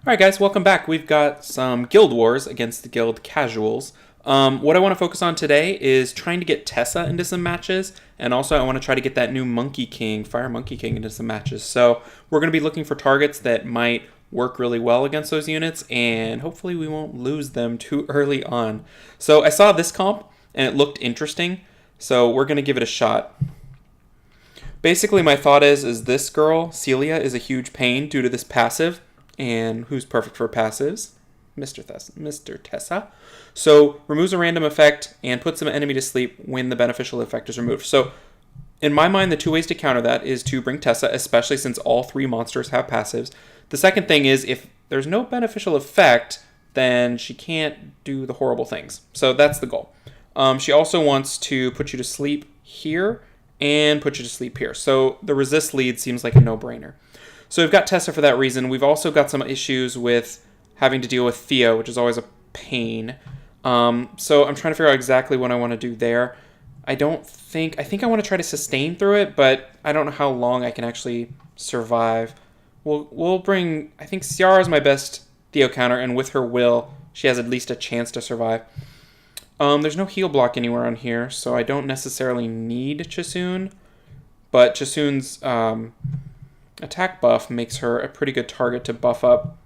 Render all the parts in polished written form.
Alright guys, welcome back. We've got some guild wars against the guild casuals. What I want to focus on today is trying to get Tessa into some matches, and also I want to try to get that new Monkey King, Fire Monkey King, into some matches. So we're going to be looking for targets that might work really well against those units, and hopefully we won't lose them too early on. So I saw this comp, and it looked interesting, so we're going to give it a shot. Basically my thought is this girl, Celia, is a huge pain due to this passive. And who's perfect for passives? Mr. Tessa. So removes a random effect and puts an enemy to sleep when the beneficial effect is removed. So in my mind, the two ways to counter that is to bring Tessa, especially since all three monsters have passives. The second thing is if there's no beneficial effect, then she can't do the horrible things. So that's the goal. She also wants to put you to sleep here and put you to sleep here. So the resist lead seems like a no-brainer. So we've got Tessa for that reason. We've also got some issues with having to deal with Theo, which is always a pain. So I'm trying to figure out exactly what I want to do there. I think I want to try to sustain through it, but I don't know how long I can actually survive. We'll bring, I think Seara is my best Theo counter, and with her will, she has at least a chance to survive. There's no heal block anywhere on here, so I don't necessarily need Chisoon, but Chisoon's attack buff makes her a pretty good target to buff up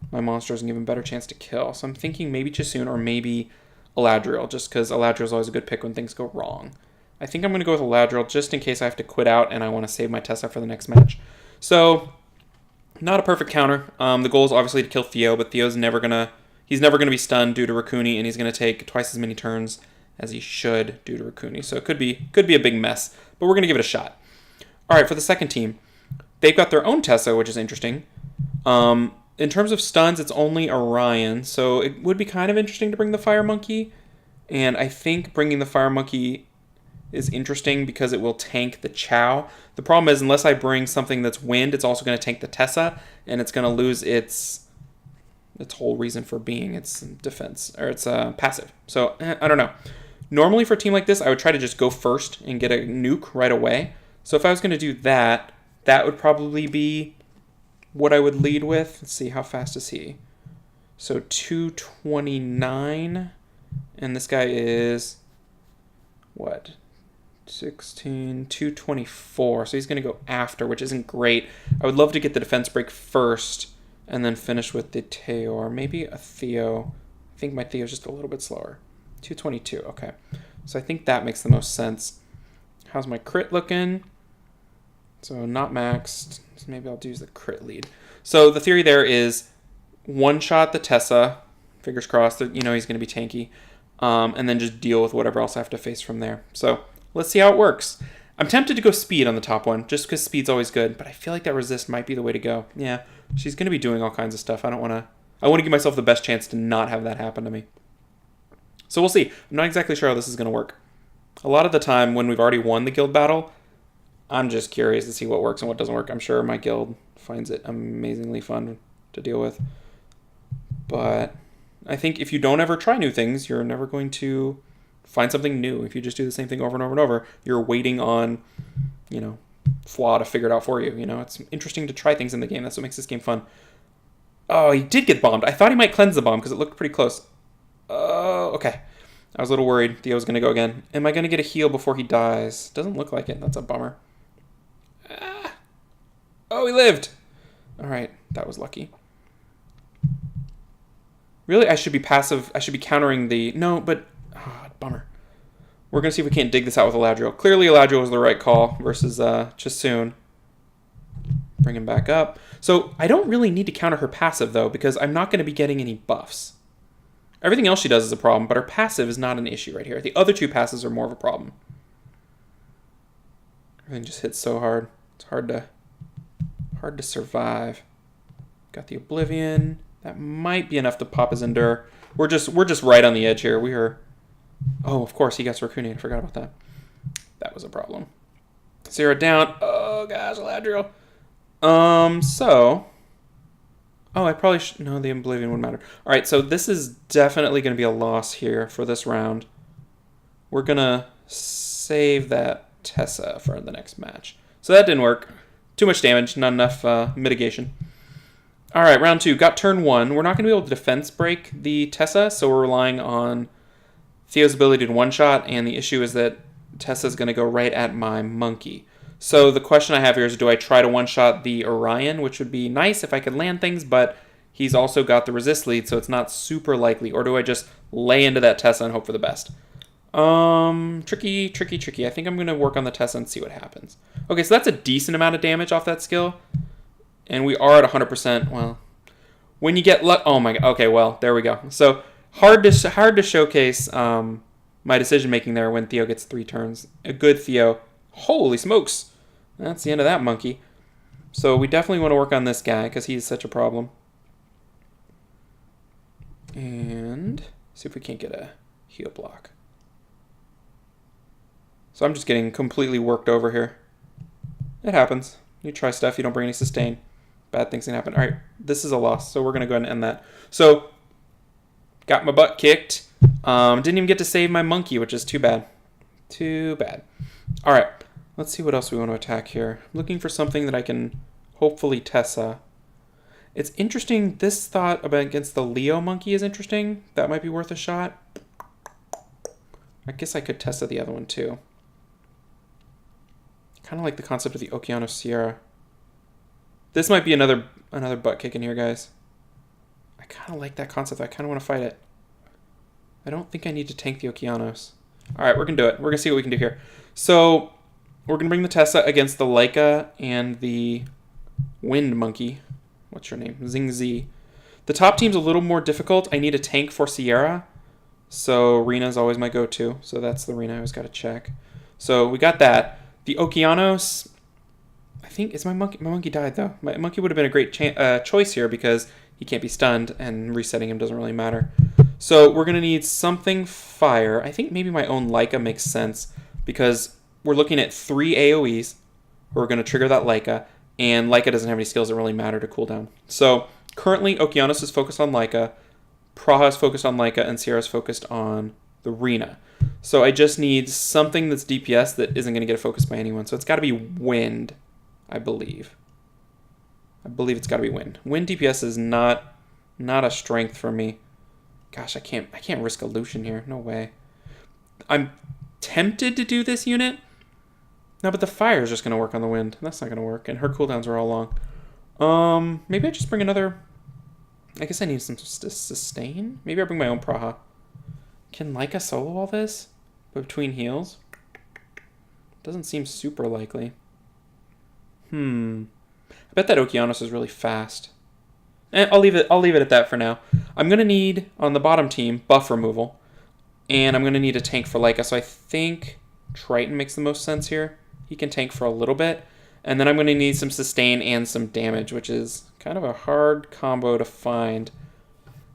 my monsters and give them a better chance to kill. So I'm thinking maybe Chisoon or maybe Eladriel, just because Eladriel is always a good pick when things go wrong. I think I'm going to go with Eladriel just in case I have to quit out and I want to save my Tessa for the next match. So, not a perfect counter. The goal is obviously to kill Theo, but Theo's never going to be stunned due to Racuni, and he's going to take twice as many turns as he should due to Racuni. So it could be a big mess, but we're going to give it a shot. All right, for the second team. They've got their own Tessa, which is interesting. In terms of stuns, it's only Orion, so it would be kind of interesting to bring the Fire Monkey. And I think bringing the Fire Monkey is interesting because it will tank the Chow. The problem is, unless I bring something that's wind, it's also going to tank the Tessa, and it's going to lose its whole reason for being, its defense, or its passive. So, I don't know. Normally for a team like this, I would try to just go first and get a nuke right away. So if I was going to do that, that would probably be what I would lead with. Let's see, how fast is he? So 229, and this guy is, what, 224, so he's going to go after, which isn't great. I would love to get the defense break first, and then finish with the Taor. Maybe a Theo. I think my Theo's just a little bit slower. 222, okay. So I think that makes the most sense. How's my crit looking? So not maxed, so maybe I'll use the crit lead. So the theory there is one-shot the Tessa, fingers crossed that he's going to be tanky, and then just deal with whatever else I have to face from there. So let's see how it works. I'm tempted to go speed on the top one, just because speed's always good, but I feel like that resist might be the way to go. Yeah, she's going to be doing all kinds of stuff. I want to give myself the best chance to not have that happen to me. So we'll see. I'm not exactly sure how this is going to work. A lot of the time when we've already won the guild battle, I'm just curious to see what works and what doesn't work. I'm sure my guild finds it amazingly fun to deal with. But I think if you don't ever try new things, you're never going to find something new. If you just do the same thing over and over and over, you're waiting on, Flawed to figure it out for you. It's interesting to try things in the game. That's what makes this game fun. Oh, he did get bombed. I thought he might cleanse the bomb because it looked pretty close. Oh, okay. I was a little worried Theo's going to go again. Am I going to get a heal before he dies? Doesn't look like it. That's a bummer. Oh, he lived. All right, that was lucky. Really, I should be passive. I should be countering the... No, but... bummer. We're going to see if we can't dig this out with Eladriel. Clearly, Eladriel was the right call versus Chisoon. Bring him back up. So, I don't really need to counter her passive, though, because I'm not going to be getting any buffs. Everything else she does is a problem, but her passive is not an issue right here. The other two passes are more of a problem. Everything just hits so hard. It's hard to survive. Got the Oblivion. That might be enough to pop his Endure. We're just right on the edge here. Oh, of course, he got Racuni. I forgot about that. That was a problem. Seara down. Oh, gosh, Eladriel. Oh, I probably should... No, the Oblivion wouldn't matter. All right, so this is definitely going to be a loss here for this round. We're going to save that Tessa for the next match. So that didn't work. Too much damage, not enough mitigation. All right, round 2. Got turn 1. We're not going to be able to defense break the Tessa, so we're relying on Theo's ability to one-shot, and the issue is that Tessa's going to go right at my monkey. So the question I have here is, do I try to one-shot the Orion, which would be nice if I could land things, but he's also got the resist lead, so it's not super likely. Or do I just lay into that Tessa and hope for the best? Tricky. I think I'm going to work on the Tessa and see what happens. Okay, so that's a decent amount of damage off that skill. And we are at 100%. Well, when you get luck... Oh my god. Okay, well, there we go. So hard to showcase my decision-making there when Theo gets 3 turns. A good Theo. Holy smokes. That's the end of that monkey. So we definitely want to work on this guy because he's such a problem. And see if we can't get a heal block. So I'm just getting completely worked over here. It happens. You try stuff, you don't bring any sustain. Bad things can happen. All right, this is a loss, so we're going to go ahead and end that. So, got my butt kicked. Didn't even get to save my monkey, which is too bad. Too bad. All right, let's see what else we want to attack here. I'm looking for something that I can hopefully Tessa. It's interesting. This thought about against the Leo monkey is interesting. That might be worth a shot. I guess I could Tessa the other one too. Kind of like the concept of the Okeanos Seara. This might be another butt kick in here, guys. I kind of like that concept. I kind of want to fight it. I don't think I need to tank the Okeanos. All right, we're going to do it. We're going to see what we can do here. So we're going to bring the Tessa against the Laika and the Wind Monkey. What's your name? Zing Z. The top team's a little more difficult. I need a tank for Seara. So Rina's always my go-to. So that's the Rina I always got to check. So we got that. The Okeanos, I think, is my monkey. My monkey died, though. My monkey would have been a great choice here because he can't be stunned, and resetting him doesn't really matter. So we're going to need something fire. I think maybe my own Laika makes sense because we're looking at 3 AoEs. We're going to trigger that Laika, and Laika doesn't have any skills that really matter to cooldown. So currently, Okeanos is focused on Laika, Praha is focused on Laika, and Seara is focused on the Rina. So I just need something that's DPS that isn't going to get a focus by anyone. So it's got to be Wind, I believe. I believe it's got to be Wind. Wind DPS is not a strength for me. Gosh, I can't risk a Lucian here. No way. I'm tempted to do this unit. No, but the fire is just going to work on the Wind. That's not going to work. And her cooldowns are all long. Maybe I just bring another... I guess I need some sustain. Maybe I bring my own Praha. Can Laika solo all this? Between heals? Doesn't seem super likely. I bet that Okeanos is really fast. I'll leave it at that for now. I'm gonna need on the bottom team buff removal, and I'm gonna need a tank for Laika. So I think Triton makes the most sense here. He can tank for a little bit, and then I'm gonna need some sustain and some damage, which is kind of a hard combo to find.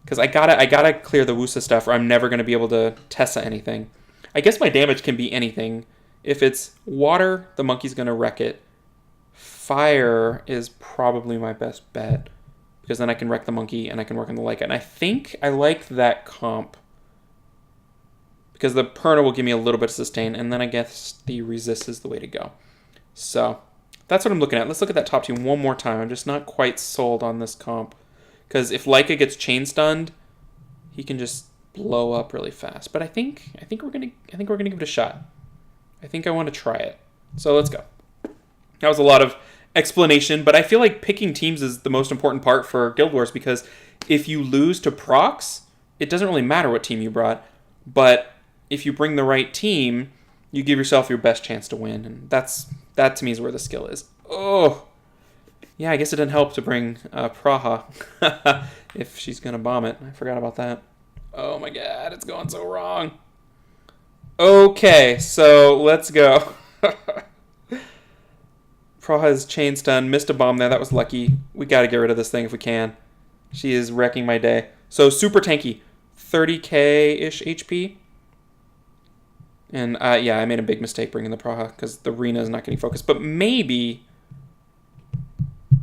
Because I gotta clear the Wusa stuff, or I'm never gonna be able to Tessa anything. I guess my damage can be anything. If it's water, the monkey's gonna wreck it. Fire is probably my best bet, because then I can wreck the monkey and I can work on the Laika. And I think I like that comp, because the Perna will give me a little bit of sustain, and then I guess the resist is the way to go. So that's what I'm looking at. Let's look at that top team one more time. I'm just not quite sold on this comp. Because if Laika gets chain stunned, he can just blow up really fast. But I think we're gonna give it a shot. I think I want to try it. So let's go. That was a lot of explanation, but I feel like picking teams is the most important part for Guild Wars, because if you lose to procs, it doesn't really matter what team you brought. But if you bring the right team, you give yourself your best chance to win, and that to me is where the skill is. Oh. Yeah, I guess it didn't help to bring Praha if she's going to bomb it. I forgot about that. Oh my god, it's going so wrong. Okay, so let's go. Praha's chain stun, missed a bomb there. That was lucky. We got to get rid of this thing if we can. She is wrecking my day. So super tanky. 30k-ish HP. And yeah, I made a big mistake bringing the Praha because the Rina is not getting focused. But maybe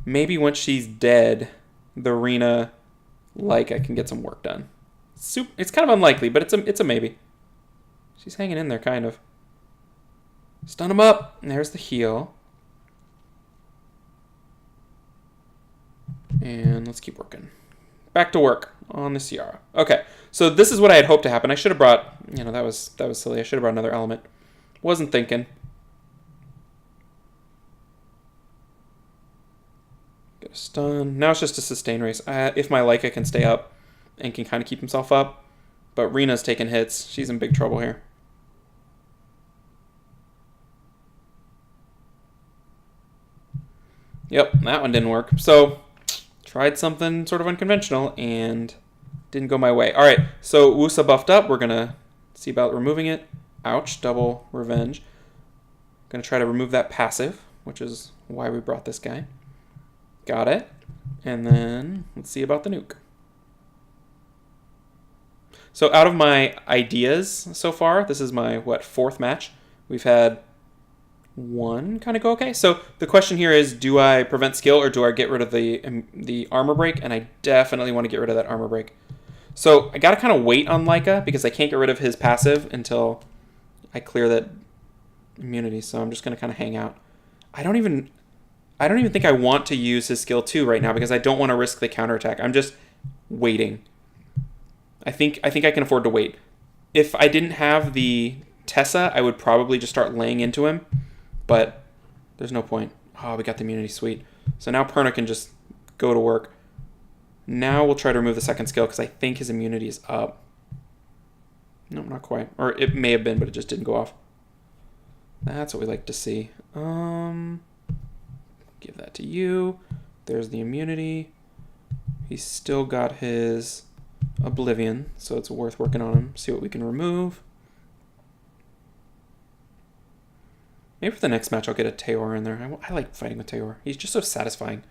once she's dead, the Rina, I can get some work done. It's kind of unlikely, but it's a maybe. She's hanging in there, kind of. Stun him up. And there's the heal. And let's keep working. Back to work on the Seara. Okay, so this is what I had hoped to happen. I should have brought, that was silly. I should have brought another element. Wasn't thinking. Get a stun. Now it's just a sustain race. If my Laika can stay up and can kind of keep himself up. But Rina's taking hits. She's in big trouble here. Yep, that one didn't work. So, tried something sort of unconventional and didn't go my way. All right, so Wusa buffed up. We're going to see about removing it. Ouch, double revenge. Going to try to remove that passive, which is why we brought this guy. Got it. And then let's see about the nuke. So out of my ideas so far, this is my, fourth match. We've had one kind of go okay. So the question here is, do I prevent skill or do I get rid of the armor break? And I definitely want to get rid of that armor break. So I got to kind of wait on Laika because I can't get rid of his passive until I clear that immunity. So I'm just going to kind of hang out. I don't even think I want to use his skill 2 right now because I don't want to risk the counterattack. I'm just waiting. I think I can afford to wait. If I didn't have the Tessa, I would probably just start laying into him, but there's no point. Oh, we got the immunity, sweet. So now Perna can just go to work. Now we'll try to remove the second skill because I think his immunity is up. No, not quite. Or it may have been, but it just didn't go off. That's what we like to see. Give that to you. There's the immunity. He's still got his Oblivion, so it's worth working on him. See what we can remove. Maybe for the next match I'll get a Taor in there. I like fighting with Taor. He's just so satisfying.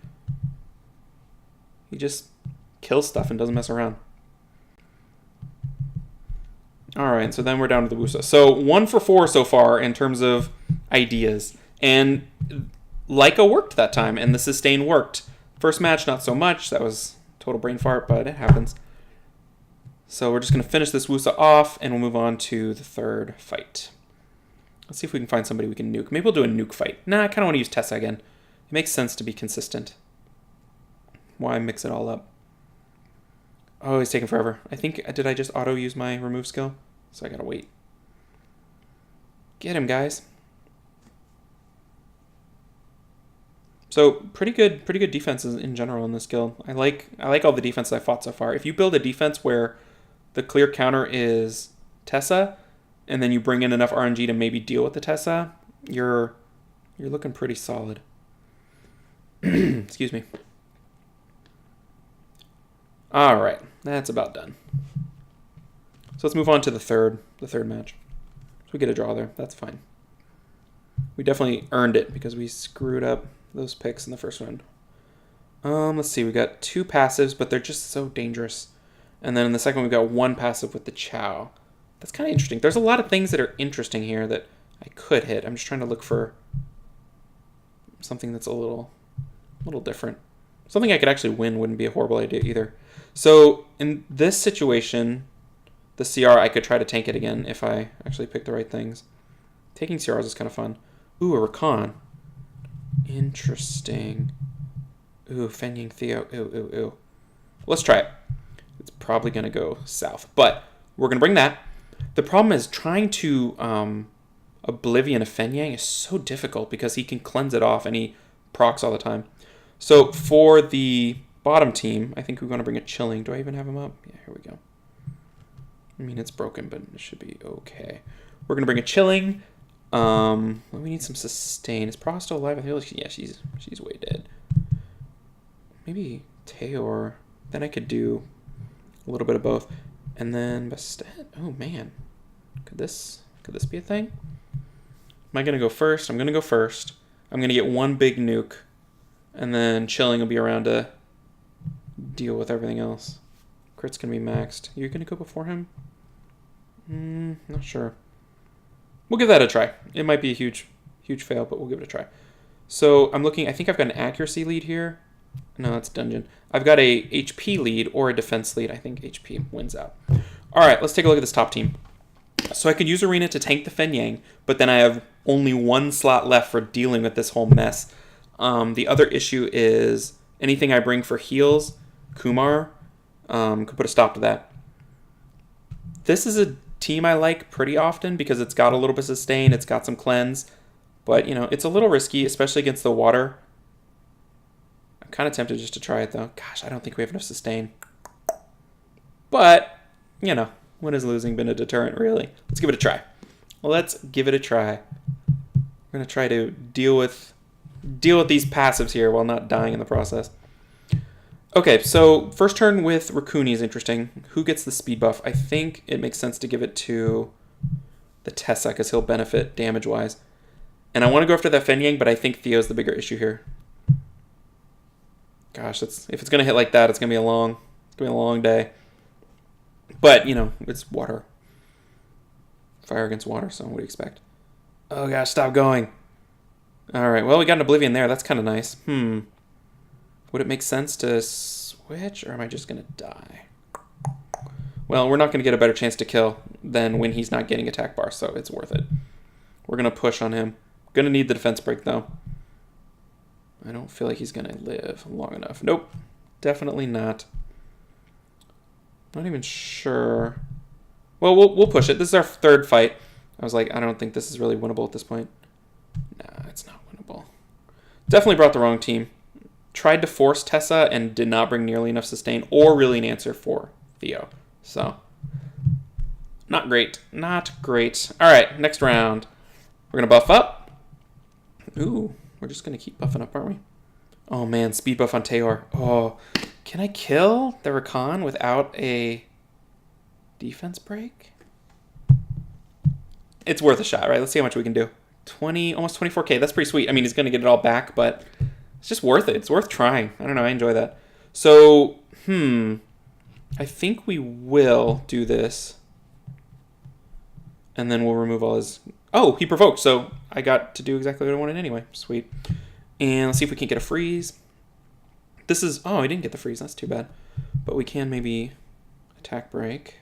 He just kills stuff and doesn't mess around. Alright, so then we're down to the Wusa. So 1 for 4 so far in terms of ideas. And Laika worked that time, and the sustain worked. First match, not so much. That was total brain fart, but it happens. So we're just going to finish this Wusa off, and we'll move on to the third fight. Let's see if we can find somebody we can nuke. Maybe we'll do a nuke fight. Nah, I kind of want to use Tessa again. It makes sense to be consistent. Why mix it all up? Oh, he's taking forever. I think, did I just auto-use my remove skill? So I gotta wait. Get him, guys. So pretty good defenses in general in this guild. I like all the defenses I fought so far. If you build a defense where the clear counter is Tessa, and then you bring in enough RNG to maybe deal with the Tessa, you're looking pretty solid. Excuse me. All right, that's about done. So let's move on to the third match. So we get a draw there. That's fine. We definitely earned it because we screwed up those picks in the first round. Let's see. We got 2 passives, but they're just so dangerous. And then in the second one, we got 1 passive with the Chow. That's kind of interesting. There's a lot of things that are interesting here that I could hit. I'm just trying to look for something that's a little different. Something I could actually win wouldn't be a horrible idea either. So in this situation, the Seara, I could try to tank it again if I actually pick the right things. Taking Searas is kind of fun. Ooh, a Racuni. Interesting. Ooh, Fenying Theo. Ooh. Let's try it. It's probably going to go south, but we're going to bring that. The problem is trying to Oblivion a Fenyang is so difficult because he can cleanse it off and he procs all the time. So for the bottom team, I think we're going to bring a Chilling. Do I even have him up? Yeah, here we go. I mean, it's broken, but it should be okay. We're going to bring a Chilling. We need some sustain. Is Praha still alive? I feel like, yeah, she's way dead. Maybe Taor. Then I could do a little bit of both. And then Bastet. Oh, man. Could this be a thing? Am I going to go first? I'm going to go first. I'm going to get 1 big nuke. And then Chilling will be around to deal with everything else. Crit's going to be maxed. You're going to go before him? Not sure. We'll give that a try. It might be a huge fail, but we'll give it a try. So I'm looking, I think I've got an accuracy lead here. No, that's dungeon. I've got a HP lead or a defense lead. I think HP wins out. All right, let's take a look at this top team. So I could use Rina to tank the Fenyang, but then I have only 1 slot left for dealing with this whole mess. The other issue is anything I bring for heals, Kumar, could put a stop to that. This is a team I like pretty often because it's got a little bit of sustain, it's got some cleanse, but, you know, it's a little risky, especially against the water. I'm kind of tempted just to try it, though. Gosh, I don't think we have enough sustain. But, you know, when has losing been a deterrent, really? Let's give it a try. Let's give it a try. We're going to try to deal with these passives here while not dying in the process. Okay, so first turn with Racuni is interesting. Who gets the speed buff? I think it makes sense to give it to the Tessa because he'll benefit damage-wise. And I want to go after that Fenyang, but I think Theo's the bigger issue here. Gosh, if it's going to hit like that, it's going to be a long day. But, you know, it's water. Fire against water, so what do you expect? Oh gosh, stop going. Alright, well, we got an Oblivion there. That's kind of nice. Would it make sense to switch, or am I just going to die? Well, we're not going to get a better chance to kill than when he's not getting attack bar, so it's worth it. We're going to push on him. Going to need the defense break, though. I don't feel like he's going to live long enough. Nope, definitely not. Not even sure. Well, we'll push it. This is our third fight. I was like, I don't think this is really winnable at this point. Nah, it's not winnable. Definitely brought the wrong team. Tried to force Tessa and did not bring nearly enough sustain or really an answer for Theo. So, not great. Not great. All right, next round. We're going to buff up. Ooh, we're just going to keep buffing up, aren't we? Oh, man, speed buff on Taor. Oh, can I kill the Racon without a defense break? It's worth a shot, right? Let's see how much we can do. Almost 24k. That's pretty sweet. I mean, he's going to get it all back, but it's just worth it. It's worth trying. I don't know. I enjoy that. So, I think we will do this. And then we'll remove all his... Oh, he provoked. So I got to do exactly what I wanted anyway. Sweet. And let's see if we can get a freeze. This is... Oh, I didn't get the freeze. That's too bad. But we can maybe attack break.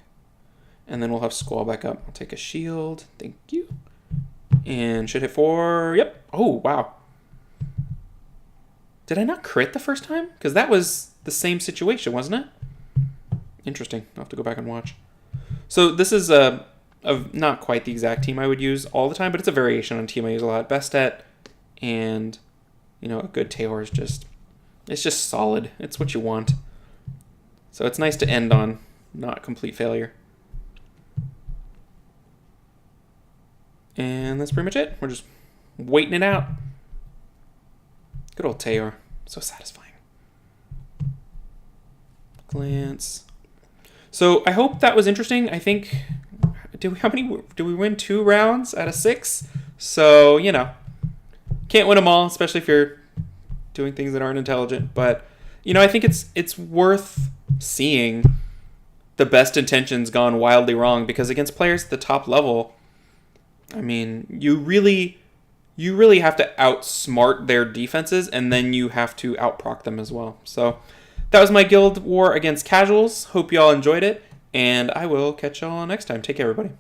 And then we'll have Squall back up. I'll take a shield. Thank you. And should hit 4. Yep. Oh, wow. Did I not crit the first time? Because that was the same situation, wasn't it? Interesting. I'll have to go back and watch. So this is not quite the exact team I would use all the time, but it's a variation on a team I use a lot. Bastet and, you know, a good Taor is just... It's just solid. It's what you want. So it's nice to end on not complete failure. And that's pretty much it. We're just waiting it out. Good old Taor. So satisfying. Glance. So I hope that was interesting. I think... How many... Did we win 2 rounds out of 6? So, you know. Can't win them all, especially if you're doing things that aren't intelligent. But, you know, I think it's worth seeing the best intentions gone wildly wrong. Because against players at the top level... I mean, you really have to outsmart their defenses, and then you have to outproc them as well. So that was my guild war against casuals. Hope you all enjoyed it, and I will catch y'all next time. Take care, everybody.